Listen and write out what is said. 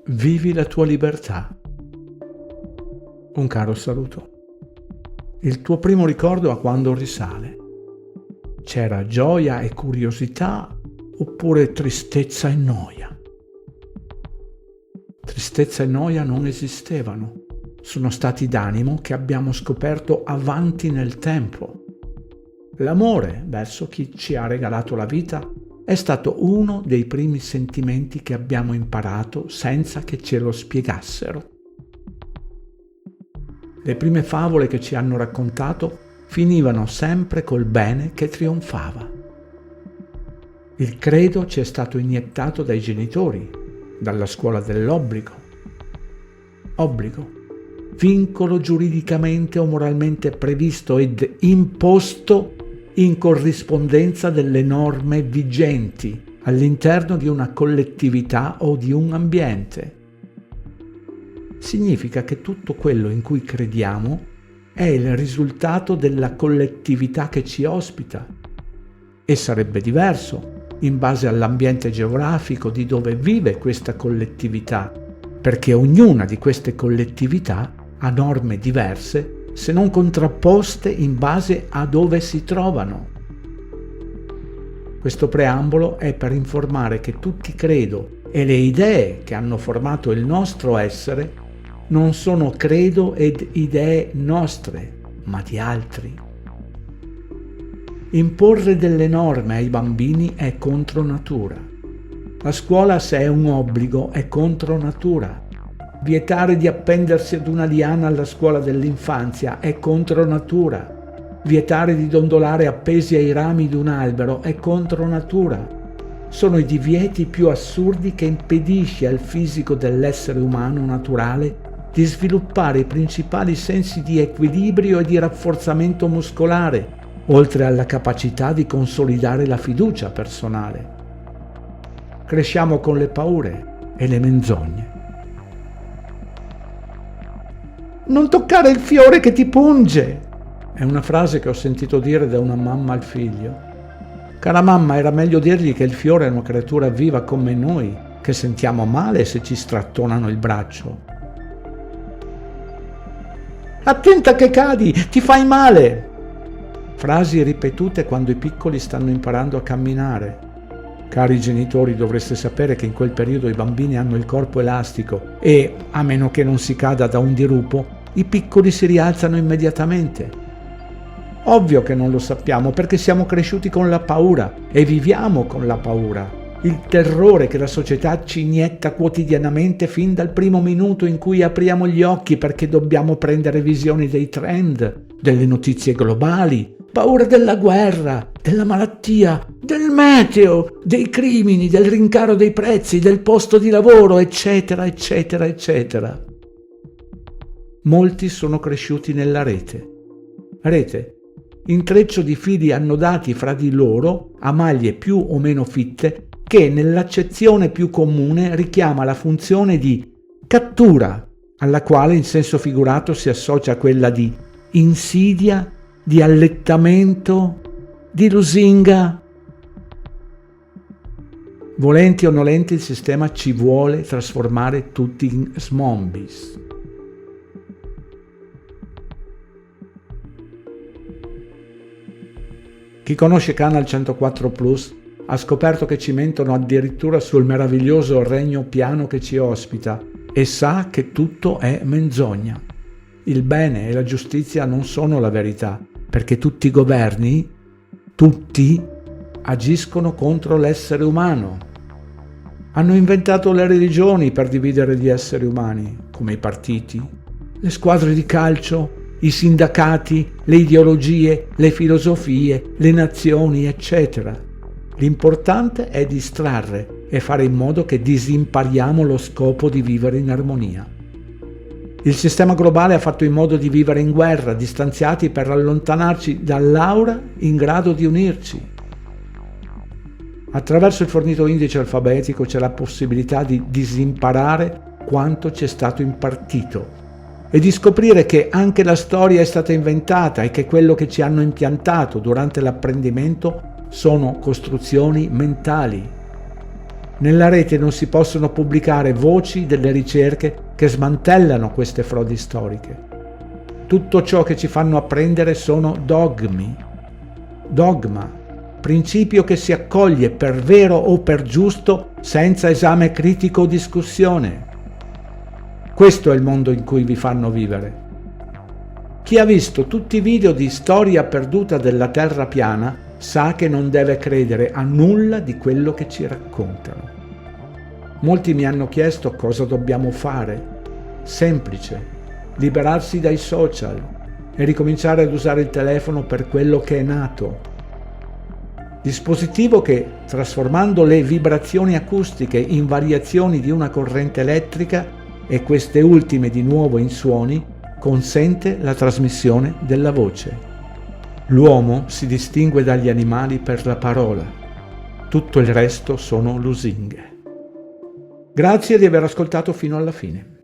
vivi la tua libertà. Un caro saluto. Il tuo primo ricordo a quando risale? C'era gioia e curiosità oppure tristezza e noia? Tristezza e noia non esistevano. Sono stati d'animo che abbiamo scoperto avanti nel tempo. L'amore verso chi ci ha regalato la vita è stato uno dei primi sentimenti che abbiamo imparato senza che ce lo spiegassero. Le prime favole che ci hanno raccontato finivano sempre col bene che trionfava. Il credo ci è stato iniettato dai genitori, dalla scuola dell'obbligo. Obbligo, vincolo giuridicamente o moralmente previsto ed imposto in corrispondenza delle norme vigenti all'interno di una collettività o di un ambiente. Significa che tutto quello in cui crediamo è il risultato della collettività che ci ospita e sarebbe diverso in base all'ambiente geografico di dove vive questa collettività, perché ognuna di queste collettività ha norme diverse se non contrapposte in base a dove si trovano. Questo preambolo è per informare che tutti i credo e le idee che hanno formato il nostro essere non sono credo ed idee nostre, ma di altri. Imporre delle norme ai bambini è contro natura. La scuola, se è un obbligo, è contro natura. Vietare di appendersi ad una liana alla scuola dell'infanzia è contro natura. Vietare di dondolare appesi ai rami di un albero è contro natura. Sono i divieti più assurdi che impedisce al fisico dell'essere umano naturale di sviluppare i principali sensi di equilibrio e di rafforzamento muscolare, oltre alla capacità di consolidare la fiducia personale. Cresciamo con le paure e le menzogne. Non toccare il fiore che ti punge! È una frase che ho sentito dire da una mamma al figlio. Cara mamma, era meglio dirgli che il fiore è una creatura viva come noi, che sentiamo male se ci strattonano il braccio. Attenta che cadi, ti fai male! Frasi ripetute quando i piccoli stanno imparando a camminare. Cari genitori, dovreste sapere che in quel periodo i bambini hanno il corpo elastico e, a meno che non si cada da un dirupo, i piccoli si rialzano immediatamente. Ovvio che non lo sappiamo perché siamo cresciuti con la paura e viviamo con la paura. Il terrore che la società ci inietta quotidianamente fin dal primo minuto in cui apriamo gli occhi perché dobbiamo prendere visioni dei trend, delle notizie globali, paura della guerra, della malattia, del meteo, dei crimini, del rincaro dei prezzi, del posto di lavoro, eccetera, eccetera, eccetera. Molti sono cresciuti nella rete. Rete, intreccio di fili annodati fra di loro a maglie più o meno fitte che nell'accezione più comune richiama la funzione di cattura, alla quale in senso figurato si associa quella di insidia, di allettamento, di lusinga. Volenti o nolenti il sistema ci vuole trasformare tutti in zombies. Chi conosce Canal 104 Plus ha scoperto che ci mentono addirittura sul meraviglioso regno piano che ci ospita e sa che tutto è menzogna. Il bene e la giustizia non sono la verità, perché tutti i governi, tutti, agiscono contro l'essere umano. Hanno inventato le religioni per dividere gli esseri umani, come i partiti, le squadre di calcio, i sindacati, le ideologie, le filosofie, le nazioni, eccetera. L'importante è distrarre e fare in modo che disimpariamo lo scopo di vivere in armonia. Il sistema globale ha fatto in modo di vivere in guerra, distanziati per allontanarci dall'aura in grado di unirci. Attraverso il fornito indice alfabetico c'è la possibilità di disimparare quanto ci è stato impartito e di scoprire che anche la storia è stata inventata e che quello che ci hanno impiantato durante l'apprendimento sono costruzioni mentali. Nella rete non si possono pubblicare voci delle ricerche che smantellano queste frodi storiche. Tutto ciò che ci fanno apprendere sono dogmi. Dogma, principio che si accoglie per vero o per giusto senza esame critico o discussione. Questo è il mondo in cui vi fanno vivere. Chi ha visto tutti i video di storia perduta della Terra piana sa che non deve credere a nulla di quello che ci raccontano. Molti mi hanno chiesto cosa dobbiamo fare. Semplice, liberarsi dai social e ricominciare ad usare il telefono per quello che è nato. Dispositivo che, trasformando le vibrazioni acustiche in variazioni di una corrente elettrica e queste ultime di nuovo in suoni, consente la trasmissione della voce. L'uomo si distingue dagli animali per la parola. Tutto il resto sono lusinghe. Grazie di aver ascoltato fino alla fine.